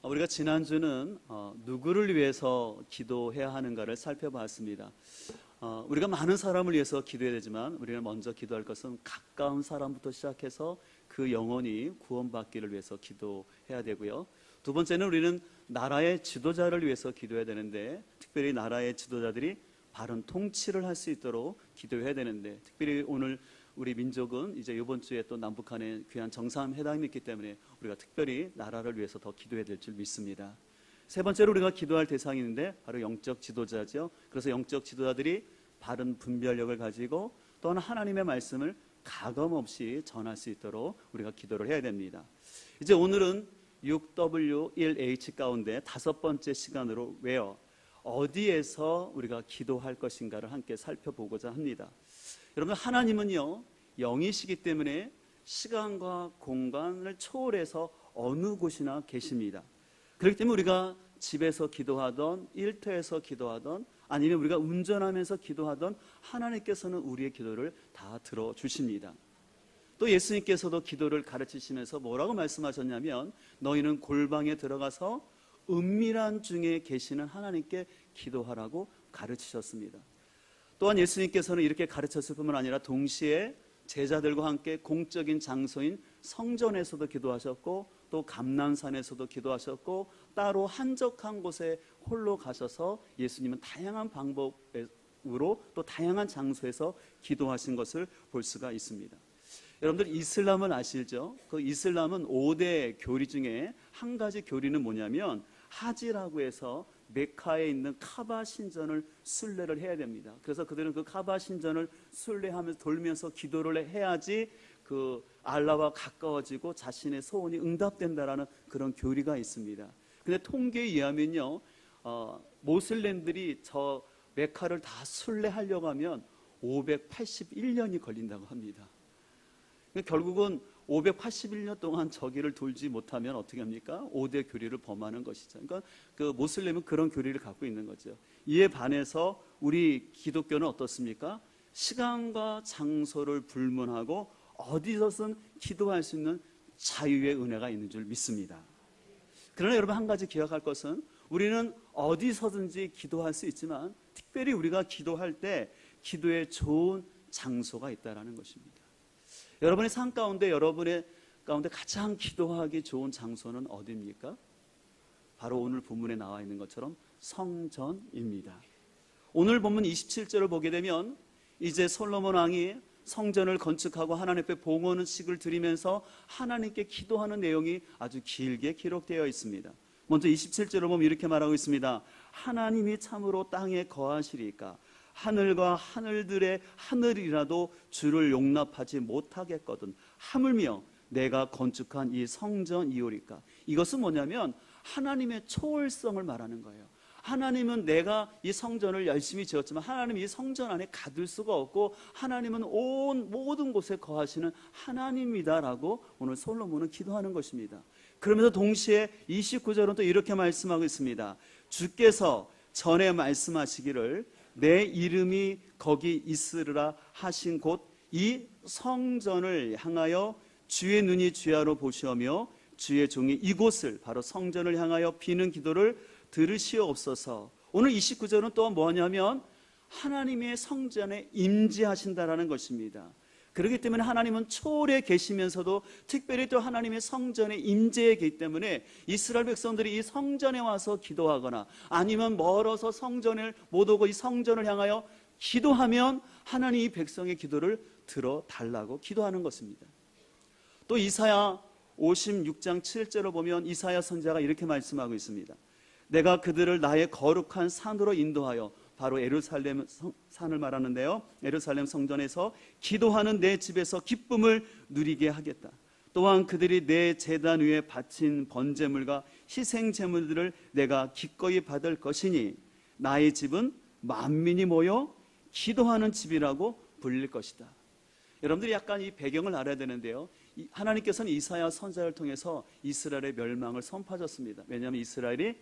우리가 지난주는 누구를 위해서 기도해야 하는가를 살펴봤습니다. 우리가 많은 사람을 위해서 기도해야 되지만 우리는 먼저 기도할 것은 가까운 사람부터 시작해서 그 영혼이 구원받기를 위해서 기도해야 되고요. 두 번째는 우리는 나라의 지도자를 위해서 기도해야 되는데, 특별히 나라의 지도자들이 바른 통치를 할 수 있도록 기도해야 되는데, 특별히 오늘 우리 민족은 이제 이번 주에 또 남북한의 귀한 정상회담이 있기 때문에 우리가 특별히 나라를 위해서 더 기도해야 될 줄 믿습니다. 세 번째로 우리가 기도할 대상이 있는데 바로 영적 지도자죠. 그래서 영적 지도자들이 바른 분별력을 가지고 또한 하나님의 말씀을 가감없이 전할 수 있도록 우리가 기도를 해야 됩니다. 이제 오늘은 6W1H 가운데 다섯 번째 시간으로 어디에서 우리가 기도할 것인가를 함께 살펴보고자 합니다. 여러분, 하나님은요 영이시기 때문에 시간과 공간을 초월해서 어느 곳이나 계십니다. 그렇기 때문에 우리가 집에서 기도하던, 일터에서 기도하던, 아니면 우리가 운전하면서 기도하던 하나님께서는 우리의 기도를 다 들어주십니다. 또 예수님께서도 기도를 가르치시면서 뭐라고 말씀하셨냐면, 너희는 골방에 들어가서 은밀한 중에 계시는 하나님께 기도하라고 가르치셨습니다. 또한 예수님께서는 이렇게 가르쳤을 뿐만 아니라 동시에 제자들과 함께 공적인 장소인 성전에서도 기도하셨고, 또 감난산에서도 기도하셨고, 따로 한적한 곳에 홀로 가셔서 예수님은 다양한 방법으로 또 다양한 장소에서 기도하신 것을 볼 수가 있습니다. 여러분들 이슬람은 아시죠? 그 이슬람은 5대 교리 중에 한 가지 교리는 뭐냐면, 하지라고 해서 메카에 있는 카바 신전을 순례를 해야 됩니다. 그래서 그들은 그 카바 신전을 순례하면서 돌면서 기도를 해야지 그 알라와 가까워지고 자신의 소원이 응답된다라는 그런 교리가 있습니다. 근데 통계에 의하면요, 모슬렘들이 저 메카를 다 순례하려고 하면 581년이 걸린다고 합니다. 결국은 581년 동안 저기를 돌지 못하면 어떻게 합니까? 5대 교리를 범하는 것이죠. 그러니까 그 모슬렘은 그런 교리를 갖고 있는 거죠. 이에 반해서 우리 기독교는 어떻습니까? 시간과 장소를 불문하고 어디서든 기도할 수 있는 자유의 은혜가 있는 줄 믿습니다. 그러나 여러분, 한 가지 기억할 것은 우리는 어디서든지 기도할 수 있지만 특별히 우리가 기도할 때 기도에 좋은 장소가 있다는 것입니다. 여러분의 삶 가운데, 여러분의 가운데 가장 기도하기 좋은 장소는 어디입니까? 바로 오늘 본문에 나와 있는 것처럼 성전입니다. 오늘 본문 27절을 보게 되면 이제 솔로몬 왕이 성전을 건축하고 하나님 앞에 봉헌식을 드리면서 하나님께 기도하는 내용이 아주 길게 기록되어 있습니다. 먼저 27절을 보면 이렇게 말하고 있습니다. 하나님이 참으로 땅에 거하시리까? 하늘과 하늘들의 하늘이라도 주를 용납하지 못하겠거든. 하물며 내가 건축한 이 성전이오리까? 이것은 뭐냐면 하나님의 초월성을 말하는 거예요. 하나님은 내가 이 성전을 열심히 지었지만 하나님은 이 성전 안에 가둘 수가 없고, 하나님은 온 모든 곳에 거하시는 하나님이다라고 오늘 솔로몬은 기도하는 것입니다. 그러면서 동시에 29절은 또 이렇게 말씀하고 있습니다. 주께서 전에 말씀하시기를 내 이름이 거기 있으리라 하신 곳 이 성전을 향하여 주의 눈이 주야로 보시오며 주의 종이 이곳을, 바로 성전을 향하여 비는 기도를 들으시옵소서. 오늘 29절은 또 뭐냐면 하나님의 성전에 임재하신다라는 것입니다. 그렇기 때문에 하나님은 초월에 계시면서도 특별히 또 하나님의 성전에 임재해 계기 때문에 이스라엘 백성들이 이 성전에 와서 기도하거나 아니면 멀어서 성전을 못 오고 이 성전을 향하여 기도하면 하나님 이 백성의 기도를 들어달라고 기도하는 것입니다. 또 이사야 56장 7절을 보면 이사야 선지자가 이렇게 말씀하고 있습니다. 내가 그들을 나의 거룩한 산으로 인도하여, 바로 예루살렘 산을 말하는데요, 예루살렘 성전에서 기도하는 내 집에서 기쁨을 누리게 하겠다. 또한 그들이 내 제단 위에 바친 번제물과 희생제물들을 내가 기꺼이 받을 것이니 나의 집은 만민이 모여 기도하는 집이라고 불릴 것이다. 여러분들이 약간 이 배경을 알아야 되는데요, 하나님께서는 이사야 선지자를 통해서 이스라엘의 멸망을 선포하셨습니다. 왜냐하면 이스라엘이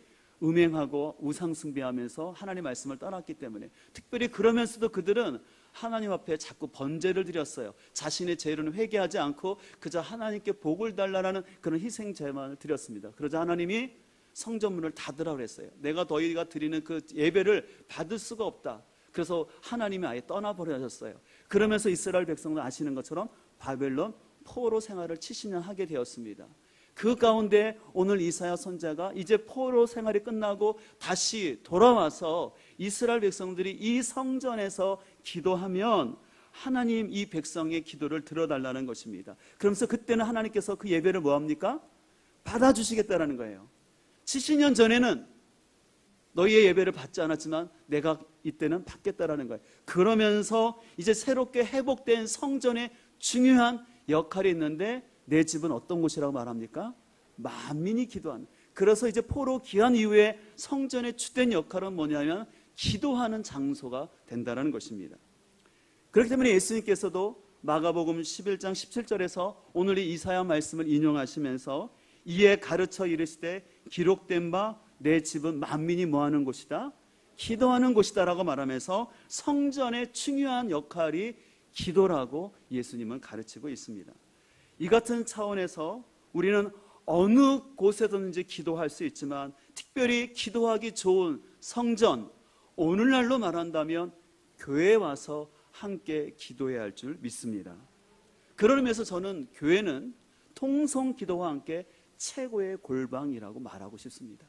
음행하고 우상 숭배하면서 하나님 말씀을 떠났기 때문에, 특별히 그러면서도 그들은 하나님 앞에 자꾸 번제를 드렸어요. 자신의 죄는 회개하지 않고 그저 하나님께 복을 달라는 그런 희생 제만을 드렸습니다. 그러자 하나님이 성전문을 닫으라고 그랬어요. 내가 너희가 드리는 그 예배를 받을 수가 없다. 그래서 하나님이 아예 떠나버리셨어요. 그러면서 이스라엘 백성들 아시는 것처럼 바벨론 포로 생활을 70년 하게 되었습니다. 그 가운데 오늘 이사야 선지자가 이제 포로 생활이 끝나고 다시 돌아와서 이스라엘 백성들이 이 성전에서 기도하면 하나님 이 백성의 기도를 들어달라는 것입니다. 그러면서 그때는 하나님께서 그 예배를 뭐합니까? 받아주시겠다라는 거예요. 70년 전에는 너희의 예배를 받지 않았지만 내가 이때는 받겠다라는 거예요. 그러면서 이제 새롭게 회복된 성전의 중요한 역할이 있는데 내 집은 어떤 곳이라고 말합니까? 만민이 기도하는. 그래서 이제 포로 귀환 이후에 성전의 주된 역할은 뭐냐면 기도하는 장소가 된다는 것입니다. 그렇기 때문에 예수님께서도 마가복음 11장 17절에서 오늘 이 이사야 말씀을 인용하시면서 이에 가르쳐 이르시되 기록된 바 내 집은 만민이 뭐하는 곳이다? 기도하는 곳이다 라고 말하면서 성전의 중요한 역할이 기도라고 예수님은 가르치고 있습니다. 이 같은 차원에서 우리는 어느 곳에든지 기도할 수 있지만 특별히 기도하기 좋은 성전, 오늘날로 말한다면 교회에 와서 함께 기도해야 할 줄 믿습니다. 그런 의미에서 저는 교회는 통성 기도와 함께 최고의 골방이라고 말하고 싶습니다.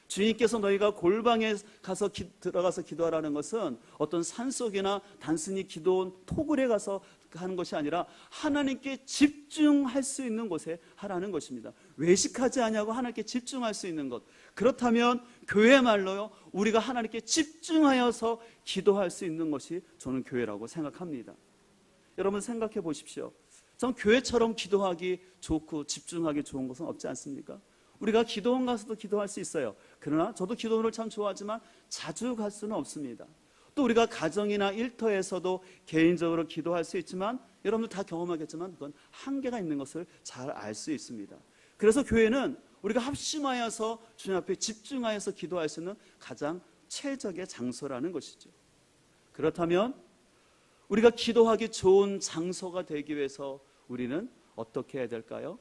주님께서 너희가 골방에 가서 들어가서 기도하라는 것은 어떤 산속이나 단순히 기도원 토굴에 가서 하는 것이 아니라 하나님께 집중할 수 있는 곳에 하라는 것입니다. 외식하지 아니하고 하나님께 집중할 수 있는 것. 그렇다면 교회말로요 우리가 하나님께 집중하여서 기도할 수 있는 것이 저는 교회라고 생각합니다. 여러분 생각해 보십시오. 전 교회처럼 기도하기 좋고 집중하기 좋은 것은 없지 않습니까? 우리가 기도원 가서도 기도할 수 있어요. 그러나 저도 기도원을 참 좋아하지만 자주 갈 수는 없습니다. 또 우리가 가정이나 일터에서도 개인적으로 기도할 수 있지만 여러분들 다 경험하겠지만 그건 한계가 있는 것을 잘 알 수 있습니다. 그래서 교회는 우리가 합심하여서 주님 앞에 집중하여서 기도할 수 있는 가장 최적의 장소라는 것이죠. 그렇다면 우리가 기도하기 좋은 장소가 되기 위해서 우리는 어떻게 해야 될까요?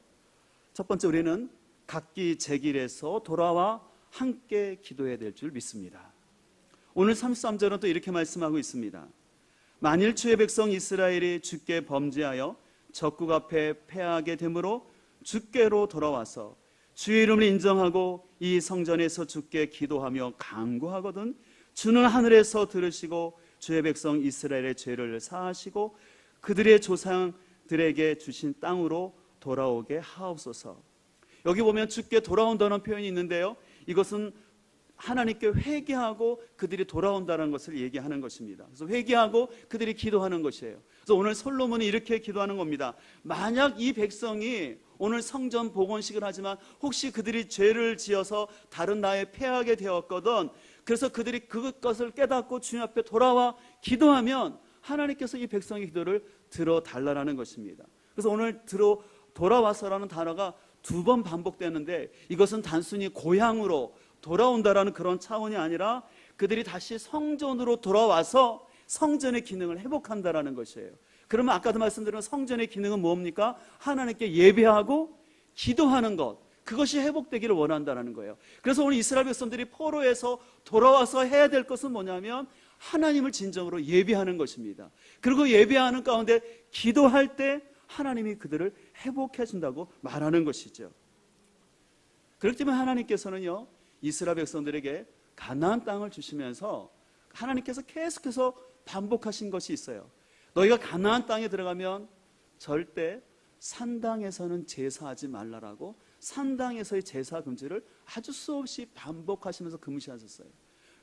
첫 번째, 우리는 각기 제 길에서 돌아와 함께 기도해야 될 줄 믿습니다. 오늘 33절은 또 이렇게 말씀하고 있습니다. 만일 주의 백성 이스라엘이 주께 범죄하여 적국 앞에 패하게 되므로 주께로 돌아와서 주의 이름을 인정하고 이 성전에서 주께 기도하며 간구하거든 주는 하늘에서 들으시고 주의 백성 이스라엘의 죄를 사하시고 그들의 조상들에게 주신 땅으로 돌아오게 하옵소서. 여기 보면 주께 돌아온다는 표현이 있는데요, 이것은 하나님께 회개하고 그들이 돌아온다는 것을 얘기하는 것입니다. 그래서 회개하고 그들이 기도하는 것이에요. 그래서 오늘 솔로몬이 이렇게 기도하는 겁니다. 만약 이 백성이 오늘 성전 복원식을 하지만 혹시 그들이 죄를 지어서 다른 나라에 패하게 되었거든, 그래서 그들이 그것을 깨닫고 주님 앞에 돌아와 기도하면 하나님께서 이 백성의 기도를 들어달라는 것입니다. 그래서 오늘 돌아와서라는 단어가 2번 반복되는데 이것은 단순히 고향으로 돌아온다라는 그런 차원이 아니라 그들이 다시 성전으로 돌아와서 성전의 기능을 회복한다라는 것이에요. 그러면 아까도 말씀드린 성전의 기능은 뭡니까? 하나님께 예배하고 기도하는 것, 그것이 회복되기를 원한다는 거예요. 그래서 오늘 이스라엘 백성들이 포로에서 돌아와서 해야 될 것은 뭐냐면 하나님을 진정으로 예배하는 것입니다. 그리고 예배하는 가운데 기도할 때 하나님이 그들을 회복해 준다고 말하는 것이죠. 그렇기 때문에 하나님께서는요 이스라엘 백성들에게 가나안 땅을 주시면서 하나님께서 계속해서 반복하신 것이 있어요. 너희가 가나안 땅에 들어가면 절대 산당에서는 제사하지 말라라고 산당에서의 제사 금지를 아주 수없이 반복하시면서 금지하셨어요.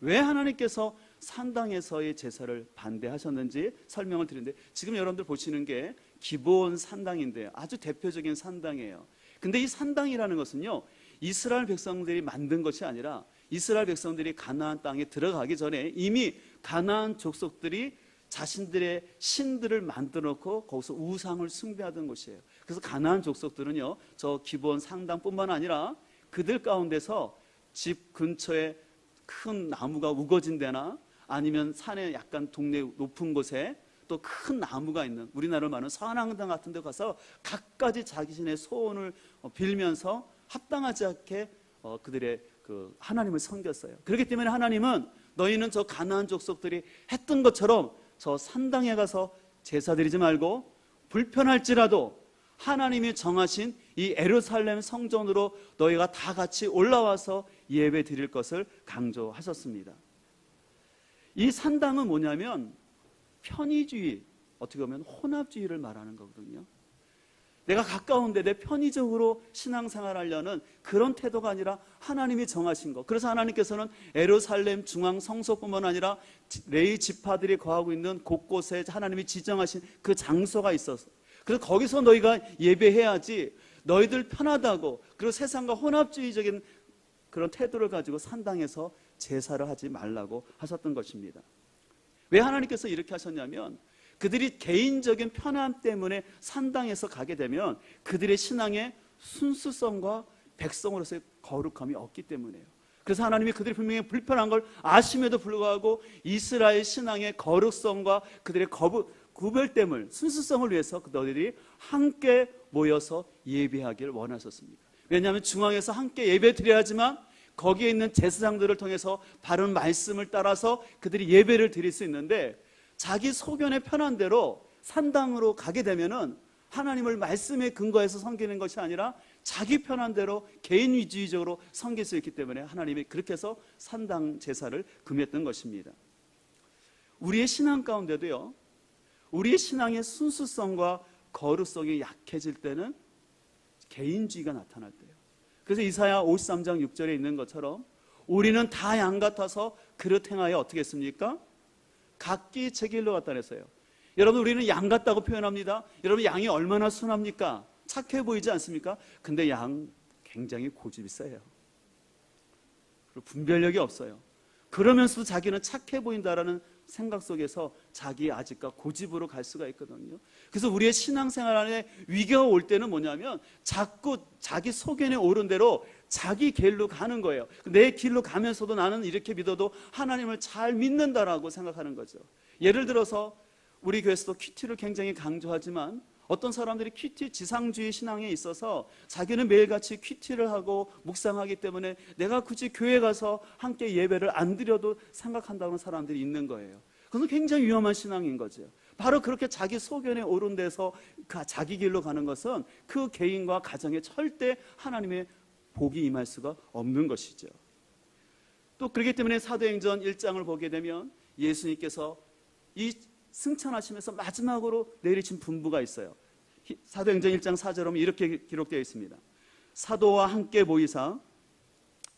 왜 하나님께서 산당에서의 제사를 반대하셨는지 설명을 드리는데, 지금 여러분들 보시는 게 기본 산당인데요, 아주 대표적인 산당이에요. 근데 이 산당이라는 것은요 이스라엘 백성들이 만든 것이 아니라 이스라엘 백성들이 가나안 땅에 들어가기 전에 이미 가나안 족속들이 자신들의 신들을 만들어 놓고 거기서 우상을 숭배하던 곳이에요. 그래서 가나안 족속들은요 저 기본 산당뿐만 아니라 그들 가운데서 집 근처에 큰 나무가 우거진 데나 아니면 산에 약간 동네 높은 곳에 또 큰 나무가 있는, 우리나라로 말하는 선앙당 같은 데 가서 각가지 자기신의 소원을 빌면서 합당하지 않게 그들의 그 하나님을 섬겼어요. 그렇기 때문에 하나님은 너희는 저 가나안 족속들이 했던 것처럼 저 산당에 가서 제사 드리지 말고 불편할지라도 하나님이 정하신 이 예루살렘 성전으로 너희가 다 같이 올라와서 예배 드릴 것을 강조하셨습니다. 이 산당은 뭐냐면 편의주의, 어떻게 보면 혼합주의를 말하는 거거든요. 내가 가까운데 내 편의적으로 신앙생활 하려는 그런 태도가 아니라 하나님이 정하신 것. 그래서 하나님께서는 예루살렘 중앙 성소뿐만 아니라 레위 지파들이 거하고 있는 곳곳에 하나님이 지정하신 그 장소가 있어서, 그래서 거기서 너희가 예배해야지, 너희들 편하다고 그리고 세상과 혼합주의적인 그런 태도를 가지고 산당에서 제사를 하지 말라고 하셨던 것입니다. 왜 하나님께서 이렇게 하셨냐면, 그들이 개인적인 편함 때문에 산당에서 가게 되면 그들의 신앙의 순수성과 백성으로서의 거룩함이 없기 때문에요. 그래서 하나님이 그들이 분명히 불편한 걸 아심에도 불구하고 이스라엘 신앙의 거룩성과 그들의 구별됨을, 순수성을 위해서 너희들이 함께 모여서 예배하기를 원하셨습니다. 왜냐하면 중앙에서 함께 예배 드려야 하지만 거기에 있는 제사장들을 통해서 바른 말씀을 따라서 그들이 예배를 드릴 수 있는데, 자기 소견에 편한 대로 산당으로 가게 되면은 하나님을 말씀에 근거해서 섬기는 것이 아니라 자기 편한 대로 개인주의적으로 섬길 수 있기 때문에 하나님이 그렇게 해서 산당 제사를 금했던 것입니다. 우리의 신앙 가운데도요, 우리의 신앙의 순수성과 거룩성이 약해질 때는 개인주의가 나타날 때예요. 그래서 이사야 53장 6절에 있는 것처럼 우리는 다 양 같아서 그릇 행하여 어떻게 했습니까? 각기 제 길로 갔다 그랬어요. 여러분, 우리는 양 같다고 표현합니다. 여러분, 양이 얼마나 순합니까? 착해 보이지 않습니까? 근데 양 굉장히 고집이 세요. 그리고 분별력이 없어요. 그러면서도 자기는 착해 보인다라는 생각 속에서 자기의 아집과 고집으로 갈 수가 있거든요. 그래서 우리의 신앙생활 안에 위기가 올 때는 뭐냐면 자꾸 자기 소견에 오른 대로 자기 길로 가는 거예요. 내 길로 가면서도 나는 이렇게 믿어도 하나님을 잘 믿는다라고 생각하는 거죠. 예를 들어서 우리 교회에서도 큐티를 굉장히 강조하지만 어떤 사람들이 큐티 지상주의 신앙에 있어서 자기는 매일같이 큐티를 하고 묵상하기 때문에 내가 굳이 교회 가서 함께 예배를 안 드려도 생각한다는 사람들이 있는 거예요. 그건 굉장히 위험한 신앙인 거죠. 바로 그렇게 자기 소견에 오른 데서 자기 길로 가는 것은 그 개인과 가정에 절대 하나님의 복이 임할 수가 없는 것이죠. 또 그렇기 때문에 사도행전 1장을 보게 되면 예수님께서 이 승천하시면서 마지막으로 내리신 분부가 있어요. 사도행전 1장 4절에 보면 이렇게 기록되어 있습니다. 사도와 함께 모이사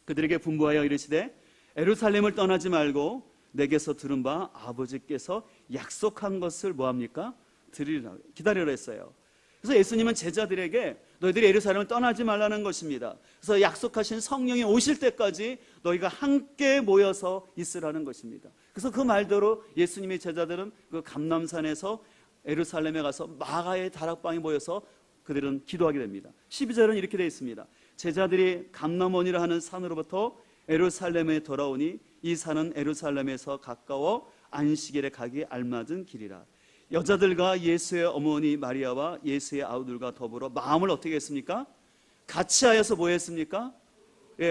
그들에게 분부하여 이르시되 예루살렘을 떠나지 말고 내게서 들은 바 아버지께서 약속한 것을 뭐합니까? 드리라, 기다리라 했어요. 그래서 예수님은 제자들에게 너희들이 예루살렘을 떠나지 말라는 것입니다. 그래서 약속하신 성령이 오실 때까지 너희가 함께 모여서 있으라는 것입니다. 그래서 그 말대로 예수님의 제자들은 그 감람산에서 예루살렘에 가서 마가의 다락방에 모여서 그들은 기도하게 됩니다. 12절은 이렇게 되어 있습니다. 제자들이 감람원이라 하는 산으로부터 예루살렘에 돌아오니 이 산은 예루살렘에서 가까워 안식일에 가기 알맞은 길이라. 여자들과 예수의 어머니 마리아와 예수의 아우들과 더불어 마음을 어떻게 했습니까? 같이 하여서 뭐 했습니까?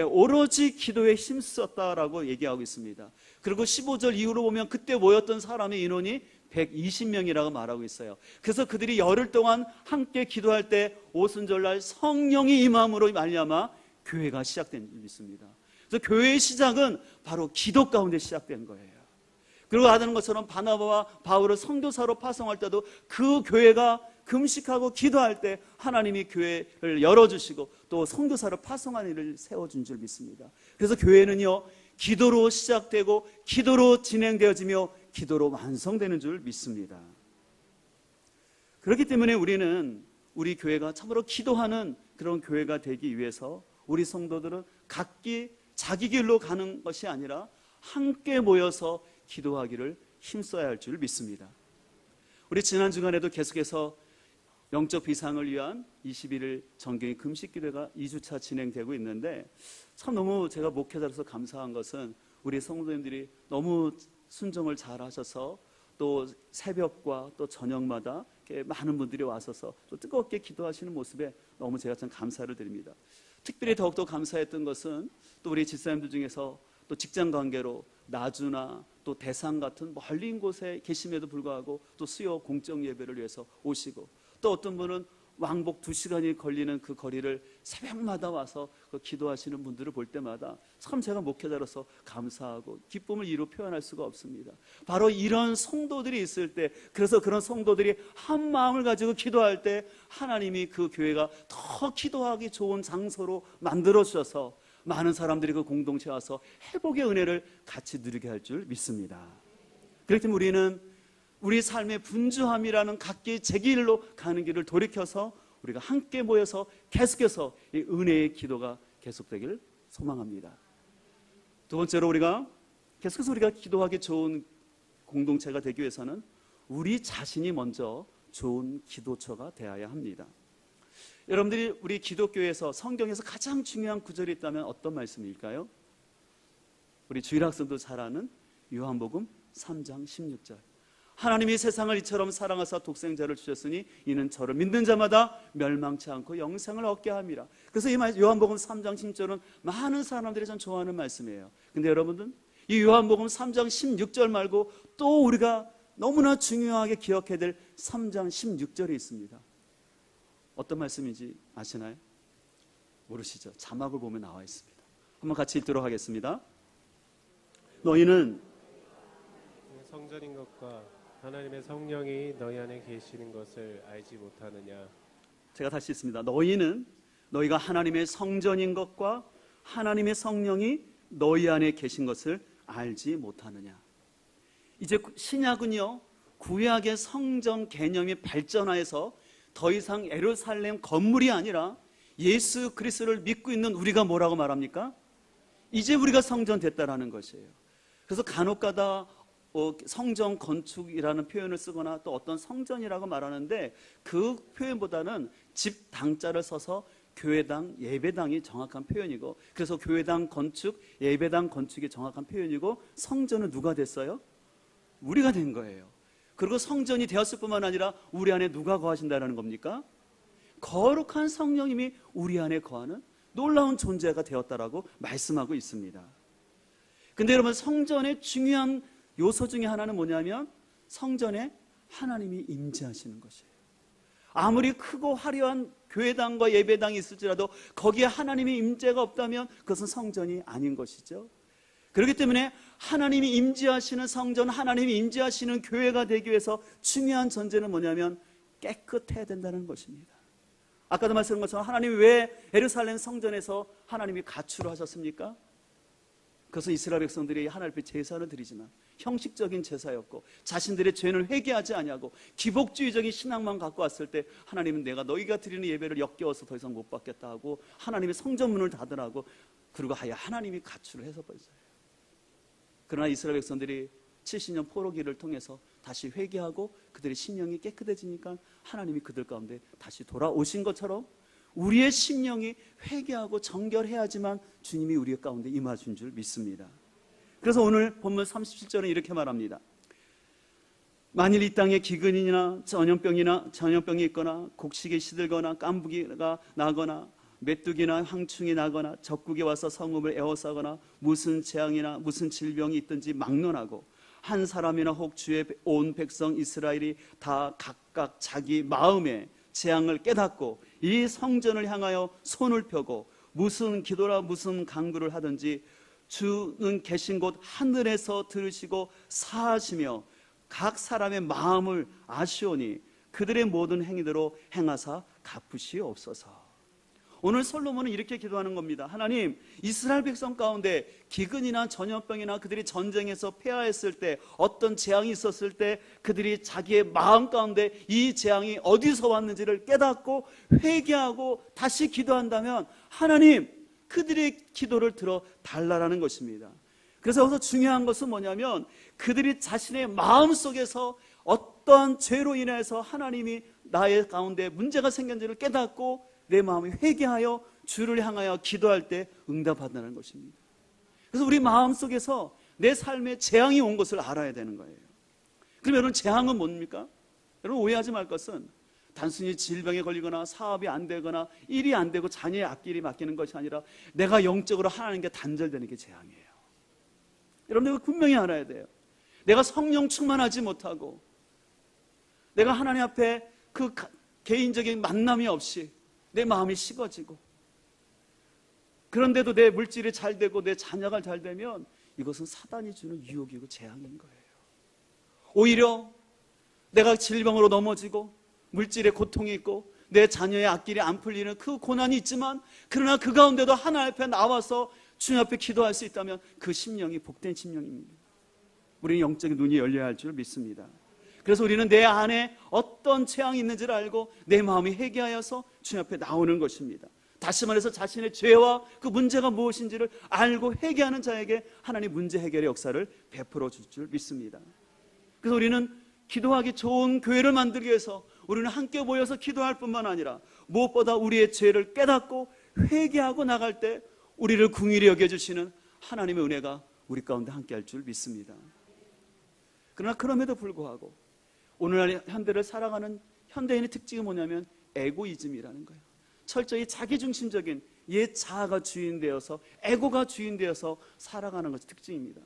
오로지 기도에 힘썼다라고 얘기하고 있습니다. 그리고 15절 이후로 보면 그때 모였던 사람의 인원이 120명이라고 말하고 있어요. 그래서 그들이 열흘 동안 함께 기도할 때 오순절날 성령이 임함으로 말미암아 교회가 시작된 줄 믿습니다. 그래서 교회의 시작은 바로 기도 가운데 시작된 거예요. 그리고 아는 것처럼 바나바와 바울을 선교사로 파송할 때도 그 교회가 금식하고 기도할 때 하나님이 교회를 열어주시고 또 선교사로 파송하는 일을 세워준 줄 믿습니다. 그래서 교회는요, 기도로 시작되고 기도로 진행되어지며 기도로 완성되는 줄 믿습니다. 그렇기 때문에 우리는 우리 교회가 참으로 기도하는 그런 교회가 되기 위해서 우리 성도들은 각기 자기 길로 가는 것이 아니라 함께 모여서 기도하기를 힘써야 할 줄 믿습니다. 우리 지난 주간에도 계속해서 영적 비상을 위한 21일 정경의 금식 기도가 2주차 진행되고 있는데 참 너무 제가 목회자로서 감사한 것은 우리 성도님들이 너무 순종을 잘 하셔서 또 또 새벽과 또 저녁마다 이렇게 많은 분들이 와서서 또 뜨겁게 기도하시는 모습에 너무 제가 참 감사를 드립니다. 특별히 더욱더 감사했던 것은 또 우리 집사님들 중에서 또 직장 관계로 나주나 또 대상 같은 멀린 곳에 계심에도 불구하고 또 수요 공적 예배를 위해서 오시고, 또 어떤 분은 왕복 2시간이 걸리는 그 거리를 새벽마다 와서 그 기도하시는 분들을 볼 때마다 참 제가 목회자로서 감사하고 기쁨을 이루 표현할 수가 없습니다. 바로 이런 성도들이 있을 때, 그래서 그런 성도들이 한 마음을 가지고 기도할 때 하나님이 그 교회가 더 기도하기 좋은 장소로 만들어 주셔서 많은 사람들이 그 공동체에 와서 회복의 은혜를 같이 누리게 할 줄 믿습니다. 그렇기 때문에 우리는 우리 삶의 분주함이라는 각기 제 길로 가는 길을 돌이켜서 우리가 함께 모여서 계속해서 이 은혜의 기도가 계속되기를 소망합니다. 두 번째로 우리가 계속해서 우리가 기도하기 좋은 공동체가 되기 위해서는 우리 자신이 먼저 좋은 기도처가 되어야 합니다. 여러분들이 우리 기독교에서 성경에서 가장 중요한 구절이 있다면 어떤 말씀일까요? 우리 주일학생도 잘 아는 요한복음 3장 16절. 하나님이 세상을 이처럼 사랑하사 독생자를 주셨으니 이는 저를 믿는 자마다 멸망치 않고 영생을 얻게 함이라. 그래서 이 요한복음 3장 16절은 많은 사람들이 참 좋아하는 말씀이에요. 근데 여러분들, 이 요한복음 3장 16절 말고 또 우리가 너무나 중요하게 기억해야 될 3장 16절이 있습니다. 어떤 말씀인지 아시나요? 모르시죠? 자막을 보면 나와 있습니다. 한번 같이 읽도록 하겠습니다. 너희는 성전인 것과 하나님의 성령이 너희 안에 계시는 것을 알지 못하느냐. 제가 다시 읽습니다. 너희는 너희가 하나님의 성전인 것과 하나님의 성령이 너희 안에 계신 것을 알지 못하느냐. 이제 신약은요, 구약의 성전 개념이 발전하여서 더 이상 예루살렘 건물이 아니라 예수 그리스도를 믿고 있는 우리가 뭐라고 말합니까? 이제 우리가 성전 됐다라는 것이에요. 그래서 간혹가다 성전 건축이라는 표현을 쓰거나 또 어떤 성전이라고 말하는데 그 표현보다는 집당자를 써서 교회당, 예배당이 정확한 표현이고, 그래서 교회당 건축, 예배당 건축이 정확한 표현이고, 성전은 누가 됐어요? 우리가 된 거예요. 그리고 성전이 되었을 뿐만 아니라 우리 안에 누가 거하신다는 겁니까? 거룩한 성령님이 우리 안에 거하는 놀라운 존재가 되었다라고 말씀하고 있습니다. 근데 여러분, 성전의 중요한 요소 중에 하나는 뭐냐면 성전에 하나님이 임재하시는 것이에요. 아무리 크고 화려한 교회당과 예배당이 있을지라도 거기에 하나님의 임재가 없다면 그것은 성전이 아닌 것이죠. 그렇기 때문에 하나님이 임재하시는 성전, 하나님이 임재하시는 교회가 되기 위해서 중요한 전제는 뭐냐면 깨끗해야 된다는 것입니다. 아까도 말씀드린 것처럼 하나님이 왜 예루살렘 성전에서 하나님이 가출을 하셨습니까? 그것은 이스라엘 백성들이 하나님 앞에 제사를 드리지만 형식적인 제사였고, 자신들의 죄는 회개하지 아니하고 기복주의적인 신앙만 갖고 왔을 때 하나님은 내가 너희가 드리는 예배를 역겨워서 더 이상 못 받겠다 하고 하나님의 성전문을 닫으라고, 그리고 하여 하나님이 가출을 해서 버렸어요. 그러나 이스라엘 백성들이 70년 포로기를 통해서 다시 회개하고 그들의 심령이 깨끗해지니까 하나님이 그들 가운데 다시 돌아오신 것처럼 우리의 심령이 회개하고 정결해야지만 주님이 우리 가운데 임하신 줄 믿습니다. 그래서 오늘 본문 37절은 이렇게 말합니다. 만일 이 땅에 기근이나 전염병이 있거나 곡식이 시들거나 깐부기가 나거나 메뚜기나 황충이 나거나 적국에 와서 성읍을 에워싸거나 무슨 재앙이나 무슨 질병이 있든지 막론하고 한 사람이나 혹 주의 온 백성 이스라엘이 다 각각 자기 마음에 재앙을 깨닫고 이 성전을 향하여 손을 펴고 무슨 기도라 무슨 간구를 하든지 주는 계신 곳 하늘에서 들으시고 사하시며 각 사람의 마음을 아시오니 그들의 모든 행위대로 행하사 갚으시옵소서. 오늘 솔로몬은 이렇게 기도하는 겁니다. 하나님, 이스라엘 백성 가운데 기근이나 전염병이나 그들이 전쟁에서 패하했을 때, 어떤 재앙이 있었을 때 그들이 자기의 마음 가운데 이 재앙이 어디서 왔는지를 깨닫고 회개하고 다시 기도한다면 하나님, 그들의 기도를 들어 달라라는 것입니다. 그래서 여기서 중요한 것은 뭐냐면 그들이 자신의 마음속에서 어떠한 죄로 인해서 하나님이 나의 가운데 문제가 생겼는지를 깨닫고 내 마음이 회개하여 주를 향하여 기도할 때 응답한다는 것입니다. 그래서 우리 마음속에서 내 삶에 재앙이 온 것을 알아야 되는 거예요. 그럼 여러분 재앙은 뭡니까? 여러분 오해하지 말 것은 단순히 질병에 걸리거나 사업이 안 되거나 일이 안 되고 자녀의 앞길이 막히는 것이 아니라 내가 영적으로 하나님께 단절되는 게 재앙이에요. 여러분들 분명히 알아야 돼요. 내가 성령 충만하지 못하고 내가 하나님 앞에 그 개인적인 만남이 없이 내 마음이 식어지고 그런데도 내 물질이 잘 되고 내 자녀가 잘 되면 이것은 사단이 주는 유혹이고 재앙인 거예요. 오히려 내가 질병으로 넘어지고 물질의 고통이 있고 내 자녀의 앞길이 안 풀리는 그 고난이 있지만 그러나 그 가운데도 하나님 앞에 나와서 주님 앞에 기도할 수 있다면 그 심령이 복된 심령입니다. 우리는 영적인 눈이 열려야 할 줄 믿습니다. 그래서 우리는 내 안에 어떤 재앙이 있는지를 알고 내 마음이 회개하여서 주님 앞에 나오는 것입니다. 다시 말해서 자신의 죄와 그 문제가 무엇인지를 알고 회개하는 자에게 하나님 문제 해결의 역사를 베풀어 줄 줄 믿습니다. 그래서 우리는 기도하기 좋은 교회를 만들기 위해서 우리는 함께 모여서 기도할 뿐만 아니라 무엇보다 우리의 죄를 깨닫고 회개하고 나갈 때 우리를 긍휼히 여겨주시는 하나님의 은혜가 우리 가운데 함께 할 줄 믿습니다. 그러나 그럼에도 불구하고 오늘날 현대를 살아가는 현대인의 특징이 뭐냐면 에고이즘이라는 거예요. 철저히 자기중심적인 옛 자아가 주인되어서 에고가 주인되어서 살아가는 것이 특징입니다.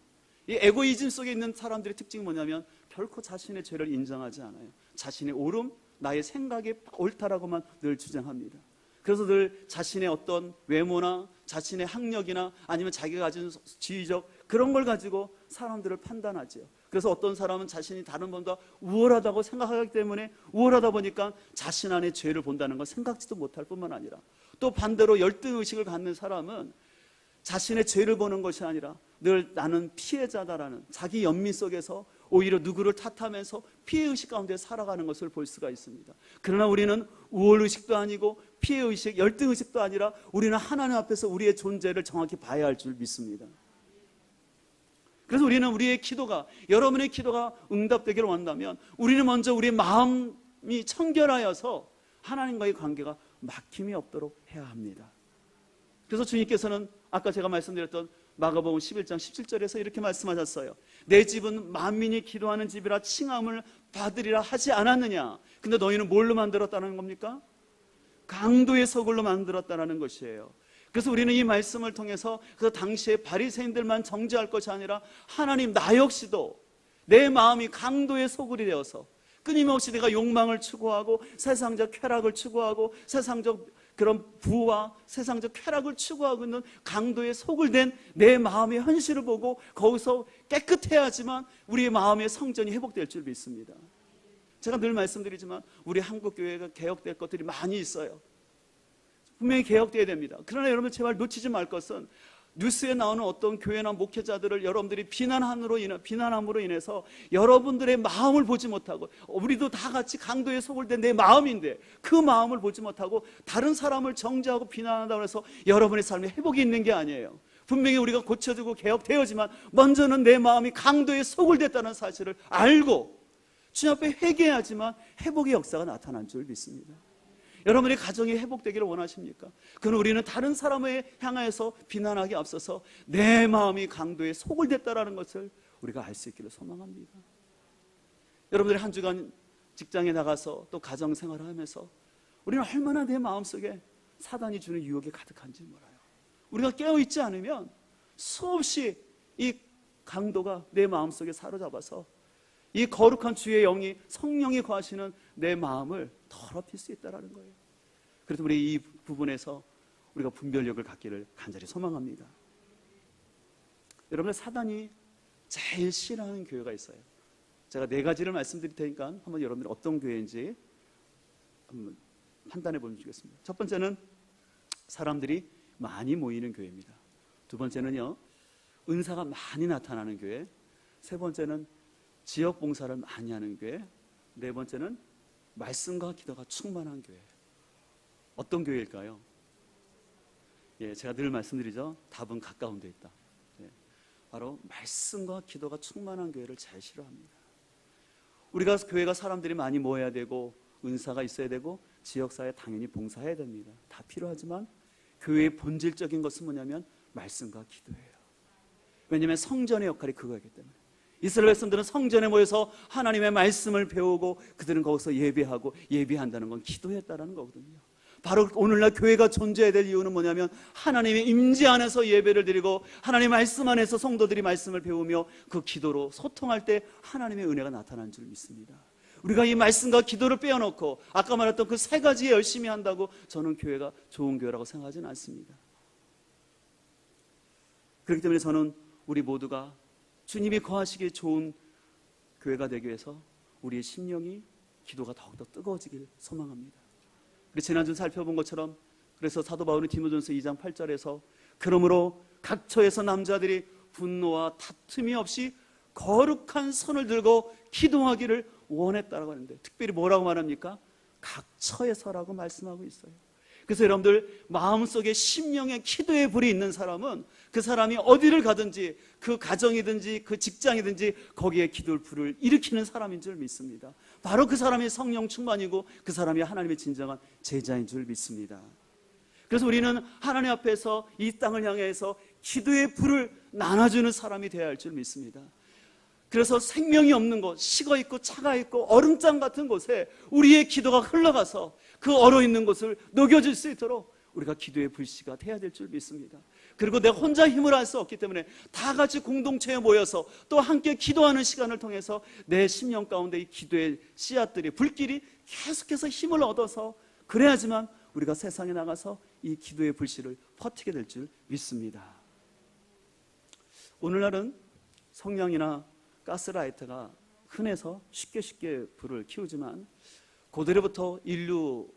이 에고이즘 속에 있는 사람들의 특징이 뭐냐면 결코 자신의 죄를 인정하지 않아요. 자신의 옳음, 나의 생각이 옳다라고만 늘 주장합니다. 그래서 늘 자신의 어떤 외모나 자신의 학력이나 아니면 자기가 가진 지위적 그런 걸 가지고 사람들을 판단하죠. 그래서 어떤 사람은 자신이 다른 분보다 우월하다고 생각하기 때문에 우월하다 보니까 자신 안에 죄를 본다는 걸 생각지도 못할 뿐만 아니라 또 반대로 열등의식을 갖는 사람은 자신의 죄를 보는 것이 아니라 늘 나는 피해자다라는 자기 연민 속에서 오히려 누구를 탓하면서 피해의식 가운데 살아가는 것을 볼 수가 있습니다. 그러나 우리는 우월의식도 아니고 피해의식, 열등의식도 아니라 우리는 하나님 앞에서 우리의 존재를 정확히 봐야 할 줄 믿습니다. 그래서 우리는 우리의 기도가, 여러분의 기도가 응답되기를 원한다면 우리는 먼저 우리의 마음이 청결하여서 하나님과의 관계가 막힘이 없도록 해야 합니다. 그래서 주님께서는 아까 제가 말씀드렸던 마가복음 11장 17절에서 이렇게 말씀하셨어요. 내 집은 만민이 기도하는 집이라 칭함을 받으리라 하지 않았느냐. 근데 너희는 뭘로 만들었다는 겁니까? 강도의 소굴로 만들었다는 것이에요. 그래서 우리는 이 말씀을 통해서 그 당시에 바리새인들만 정죄할 것이 아니라 하나님 나 역시도 내 마음이 강도의 소굴이 되어서 끊임없이 내가 욕망을 추구하고 세상적 쾌락을 추구하고 세상적 그런 부와 세상적 쾌락을 추구하고 있는 강도의 소굴된 내 마음의 현실을 보고 거기서 깨끗해야지만 우리의 마음의 성전이 회복될 줄 믿습니다. 제가 늘 말씀드리지만 우리 한국교회가 개혁될 것들이 많이 있어요. 분명히 개혁돼야 됩니다. 그러나 여러분 제발 놓치지 말 것은 뉴스에 나오는 어떤 교회나 목회자들을 여러분들이 비난함으로 인해서 여러분들의 마음을 보지 못하고 우리도 다 같이 강도에 소굴된 내 마음인데 그 마음을 보지 못하고 다른 사람을 정죄하고 비난한다고 해서 여러분의 삶에 회복이 있는 게 아니에요. 분명히 우리가 고쳐지고 개혁되어지만 먼저는 내 마음이 강도에 소굴됐다는 사실을 알고 주님 앞에 회개해야지만 회복의 역사가 나타난 줄 믿습니다. 여러분의 가정이 회복되기를 원하십니까? 그건 우리는 다른 사람을 향하여서 비난하기 앞서서 내 마음이 강도에 소굴됐다는 것을 우리가 알 수 있기를 소망합니다. 여러분들이 한 주간 직장에 나가서 또 가정생활을 하면서 우리는 얼마나 내 마음속에 사단이 주는 유혹이 가득한지 몰라요. 우리가 깨어있지 않으면 수없이 이 강도가 내 마음속에 사로잡아서 이 거룩한 주의 영이 성령이 거하시는 내 마음을 더럽힐 수 있다는 거예요. 그래서 우리 이 부분에서 우리가 분별력을 갖기를 간절히 소망합니다. 여러분들 사단이 제일 싫어하는 교회가 있어요. 제가 4가지를 말씀드릴 테니까 한번 여러분들이 어떤 교회인지 한번 판단해 보시겠습니다. 첫 번째는 사람들이 많이 모이는 교회입니다. 두 번째는요, 은사가 많이 나타나는 교회. 세 번째는 지역 봉사를 많이 하는 교회. 네 번째는 말씀과 기도가 충만한 교회. 어떤 교회일까요? 예, 제가 늘 말씀드리죠. 답은 가까운 데 있다. 예, 바로 말씀과 기도가 충만한 교회를 제일 싫어합니다. 우리가 교회가 사람들이 많이 모여야 되고 은사가 있어야 되고 지역사회에 당연히 봉사해야 됩니다. 다 필요하지만 교회의 본질적인 것은 뭐냐면 말씀과 기도예요. 왜냐하면 성전의 역할이 그거이기 때문에 이스라엘 백성들은 성전에 모여서 하나님의 말씀을 배우고 그들은 거기서 예배하고 예배한다는 건 기도했다라는 거거든요. 바로 오늘날 교회가 존재해야 될 이유는 뭐냐면 하나님의 임재 안에서 예배를 드리고 하나님의 말씀 안에서 성도들이 말씀을 배우며 그 기도로 소통할 때 하나님의 은혜가 나타나는 줄 믿습니다. 우리가 이 말씀과 기도를 빼어놓고 아까 말했던 그 세 가지에 열심히 한다고 저는 교회가 좋은 교회라고 생각하지는 않습니다. 그렇기 때문에 저는 우리 모두가 주님이 거하시기에 좋은 교회가 되기 위해서 우리의 심령이 기도가 더욱더 뜨거워지길 소망합니다. 우리 지난주 살펴본 것처럼 그래서 사도 바울은 디모데전서 2장 8절에서 그러므로 각 처에서 남자들이 분노와 다툼이 없이 거룩한 손을 들고 기도하기를 원했다라고 하는데 특별히 뭐라고 말합니까? 각 처에서라고 말씀하고 있어요. 그래서 여러분들 마음속에 심령에 기도의 불이 있는 사람은 그 사람이 어디를 가든지 그 가정이든지 그 직장이든지 거기에 기도의 불을 일으키는 사람인 줄 믿습니다. 바로 그 사람이 성령 충만이고 그 사람이 하나님의 진정한 제자인 줄 믿습니다. 그래서 우리는 하나님 앞에서 이 땅을 향해서 기도의 불을 나눠주는 사람이 되어야 할 줄 믿습니다. 그래서 생명이 없는 곳, 식어있고 차가있고 얼음장 같은 곳에 우리의 기도가 흘러가서 그 얼어있는 곳을 녹여줄 수 있도록 우리가 기도의 불씨가 돼야 될 줄 믿습니다. 그리고 내가 혼자 힘을 할 수 없기 때문에 다 같이 공동체에 모여서 또 함께 기도하는 시간을 통해서 내 심령 가운데 이 기도의 씨앗들이 불길이 계속해서 힘을 얻어서 그래야지만 우리가 세상에 나가서 이 기도의 불씨를 퍼뜨게 될 줄 믿습니다. 오늘날은 성냥이나 가스라이터가 흔해서 쉽게 불을 키우지만 고대로부터 인류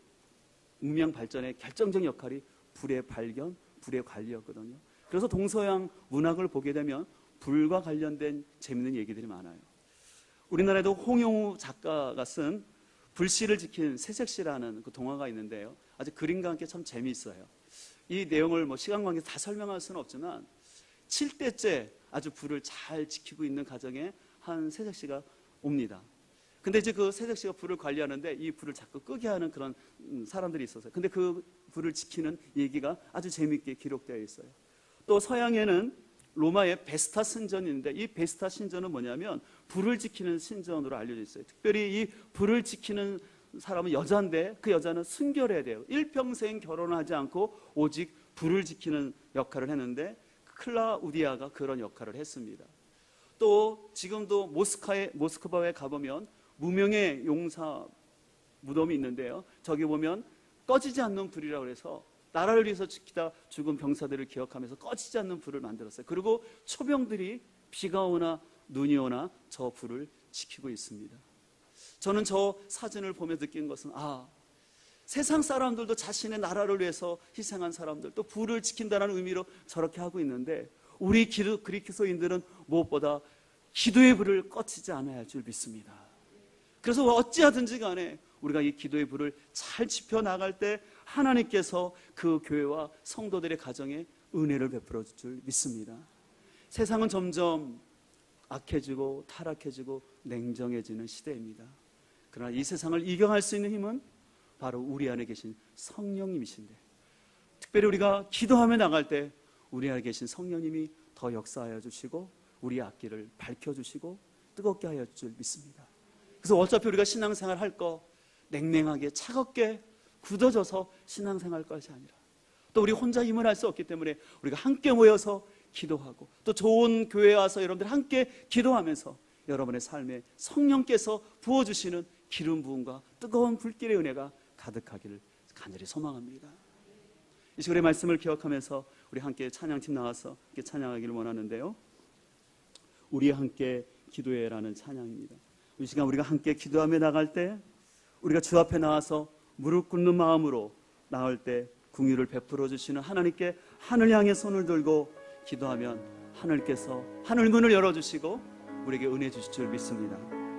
문명 발전의 결정적 역할이 불의 발견, 불의 관리였거든요. 그래서 동서양 문학을 보게 되면 불과 관련된 재밌는 얘기들이 많아요. 우리나라에도 홍용우 작가가 쓴 불씨를 지킨 새색시라는 그 동화가 있는데요. 아주 그림과 함께 참 재미있어요. 이 내용을 시간 관계에서 다 설명할 수는 없지만 7대째 아주 불을 잘 지키고 있는 가정에 한 새색시가 옵니다. 근데 이제 그 새색시가 불을 관리하는데 이 불을 자꾸 끄게 하는 그런 사람들이 있었어요. 근데 그 불을 지키는 얘기가 아주 재미있게 기록되어 있어요. 또 서양에는 로마의 베스타 신전이 있는데 이 베스타 신전은 뭐냐면 불을 지키는 신전으로 알려져 있어요. 특별히 이 불을 지키는 사람은 여자인데 그 여자는 순결해야 돼요. 일평생 결혼을 하지 않고 오직 불을 지키는 역할을 했는데 클라우디아가 그런 역할을 했습니다. 또 지금도 모스크바에 가보면 무명의 용사 무덤이 있는데요. 저기 보면 꺼지지 않는 불이라고 해서 나라를 위해서 지키다 죽은 병사들을 기억하면서 꺼지지 않는 불을 만들었어요. 그리고 초병들이 비가 오나 눈이 오나 저 불을 지키고 있습니다. 저는 저 사진을 보며 느낀 것은 세상 사람들도 자신의 나라를 위해서 희생한 사람들 또 불을 지킨다는 의미로 저렇게 하고 있는데 우리 그리스도인들은 무엇보다 기도의 불을 꺼치지 않아야 할 줄 믿습니다. 그래서 어찌하든지 간에 우리가 이 기도의 불을 잘 지펴나갈 때 하나님께서 그 교회와 성도들의 가정에 은혜를 베풀어 줄 줄 믿습니다. 세상은 점점 악해지고 타락해지고 냉정해지는 시대입니다. 그러나 이 세상을 이겨갈 수 있는 힘은 바로 우리 안에 계신 성령님이신데 특별히 우리가 기도하며 나갈 때 우리 안에 계신 성령님이 더 역사하여 주시고 우리 앞길을 밝혀주시고 뜨겁게 하여 줄 줄 믿습니다. 그래서 어차피 우리가 신앙생활 할 거 냉랭하게 차갑게 굳어져서 신앙생활 할 것이 아니라 또 우리 혼자 힘을 할 수 없기 때문에 우리가 함께 모여서 기도하고 또 좋은 교회에 와서 여러분들 함께 기도하면서 여러분의 삶에 성령께서 부어주시는 기름 부음과 뜨거운 불길의 은혜가 가득하기를 간절히 소망합니다. 이 시간의 말씀을 기억하면서 우리 함께 찬양팀 나와서 함께 찬양하기를 원하는데요. 우리 함께 기도해라는 찬양입니다. 이 시간 우리가 함께 기도하며 나갈 때 우리가 주 앞에 나와서 무릎 꿇는 마음으로 나올 때 긍휼을 베풀어 주시는 하나님께 하늘 향해 손을 들고 기도하면 하늘께서 하늘 문을 열어주시고 우리에게 은혜 주실 줄 믿습니다.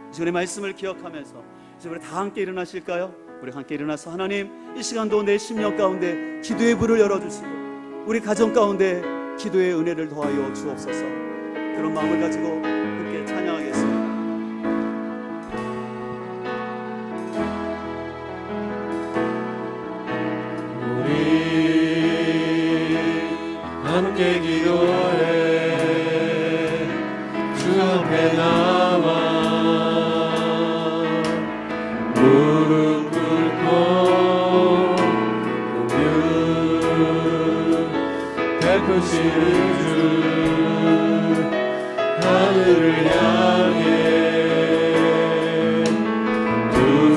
이 시간의 말씀을 기억하면서 이제 우리 다 함께 일어나실까요? 우리 함께 일어나서 하나님 이 시간도 내 심령 가운데 기도의 불을 열어주시고 우리 가정 가운데 기도의 은혜를 더하여 주옵소서. 그런 마음을 가지고 함께 찬양하겠습니다. 함께 기도해 주 앞에 나 베푸시는 주 하늘을 향해 두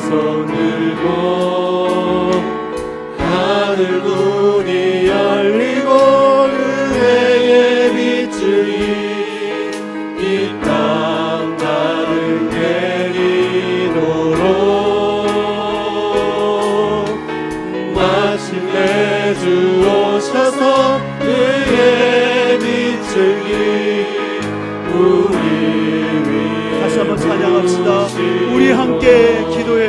손 들고 하늘 문이 열리고 은혜의 빛이 이 땅 가득 내리도록 마침내 주 오셔서 그의 빛을 우리 위에 다시 한번 찬양합시다. 우리 함께 기도해.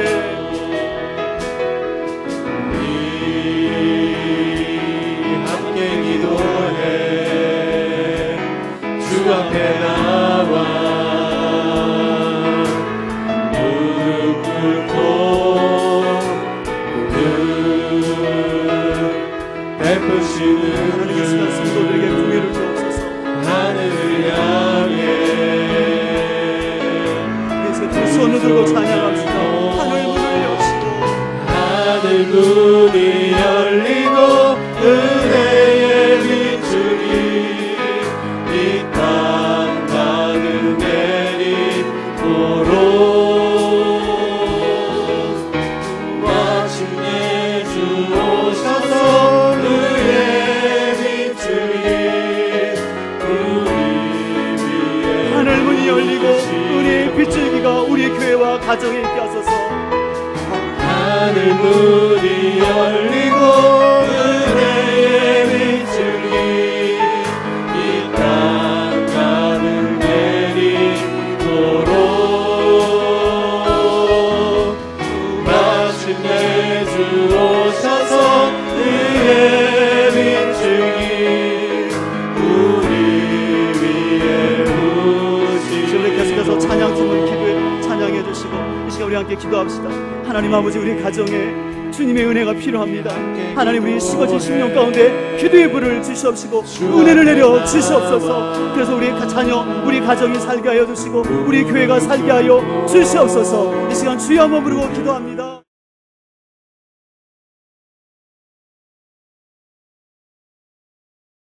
함께 기도해 주 앞에 나와 무릎 꿇고 베푸시는 하나님 이 시간 성도들에게 공의를 주옵소서. 하늘을 향해 이제 두 손을 들고 찬양합시다. 하늘 문을 여시고 하늘 문이 열리고 은혜의 빛이 이 땅 가득 내리도록 마침내 주 오셔서 그의 빛이 우리 위에 하늘 문이 열리고 은혜의 빛줄기가 우리 교회와 가정에 있게 하소서. 하늘 문이 열리고 은혜의 빛이 이 땅 가득 내리도록 마침내 주 오셔서 그의 빛이 우리 위에 우리 계속해서 찬양팀을 찬양해 주시고 이 시간 우리 함께 기도합시다. 하나님 아버지, 우리 가정에 주님의 은혜가 필요합니다. 하나님, 우리 식어진 심령 가운데 기도의 불을 주시옵시고 은혜를 내려 주시옵소서. 그래서 우리 자녀, 우리 가정이 살게 하여 주시고 우리 교회가 살게 하여 주시옵소서. 이 시간 주여 한번 부르고 기도합니다.